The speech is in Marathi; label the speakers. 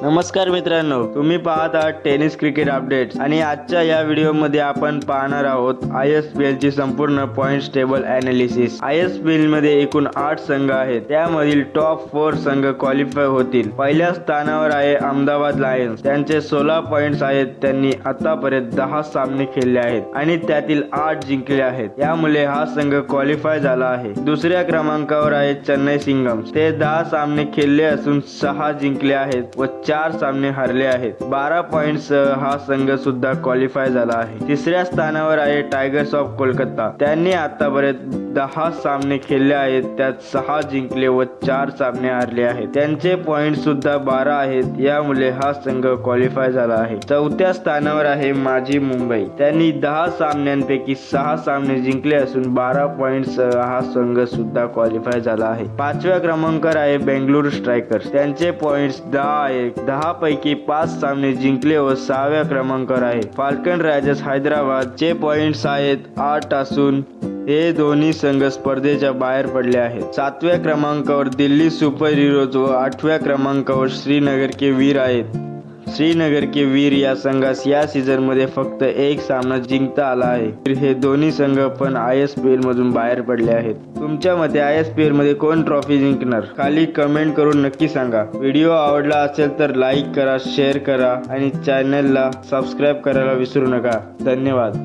Speaker 1: नमस्कार मित्रांनो, तुम्ही पाहत आहात टेनिस क्रिकेट अपडेट्स आणि आजच्या या व्हिडिओमध्ये आपण पाहणार आहोत ISPL ची संपूर्ण पॉइंट्स टेबल ॲनालिसिस। ISPL मध्ये एकूण 8 संघ आहेत, त्यामधील टॉप 4 संघ क्वालिफाय होतील। पहिल्या स्थानावर आहे अहमदाबाद लायन्स, त्यांचे 16 पॉइंट्स आहेत। त्यांनी आतापर्यंत 10 सामने खेळले आहेत आणि त्यातील 8 जिंकले आहेत, त्यामुळे हा संघ क्वालिफाय झाला आहे। दुसऱ्या क्रमांकावर आहे चेन्नई किंग्स, ते 10 सामने खेळले असून 6 जिंकले आहेत व 4 सामने हरले आहेत। 12 पॉइंट्स हा संघ सुद्धा क्वालिफाय झाला आहे। तिसऱ्या स्थानावर आहे टायगर्स ऑफ कोलकाता, त्यांनी आतापर्यंत 10 सामने खेळले आहेत, त्यात 6 जिंकले व 4 सामने हरले आहेत। त्यांचे पॉइंट सुद्धा 12 आहेत, यामुळे हा संघ क्वालिफाय झाला आहे। चौथ्या स्थानावर आहे माझी मुंबई, त्यांनी 10 सामन्यांपैकी 6 सामने जिंकले असून 12 पॉइंट्स हा संघ सुद्धा क्वालिफाय झाला आहे। 5व्या क्रमांकावर आहे बेंगळुरू स्ट्रायकर्स, त्यांचे पॉइंट्स 10 आहेत। 10 पैकी 5 सामने जिंकले व 6व्या क्रमांकावर आहे फाल्कन रायझर्स हैदराबाद, चे पॉइंट्स आहेत 8 असून हे दोन्ही संघ स्पर्धेच्या बाहेर पडले आहेत। 7व्या क्रमांकावर दिल्ली सुपर हिरोज व 8व्या क्रमांकावर श्रीनगर के वीर आहेत। श्रीनगर के वीर या संघास या सीझन मध्ये फक्त एक सामना जिंकता आला आहे। हे दोन्ही संघ पण ISPL मधून बाहेर पडले आहेत। तुमच्या मते ISPL मध्ये कोण ट्रॉफी जिंकणार? खाली कमेंट करून नक्की सांगा। व्हिडिओ आवडला असेल तर लाईक करा, शेअर करा आणि चॅनलला सबस्क्राईब करायला विसरू नका। धन्यवाद।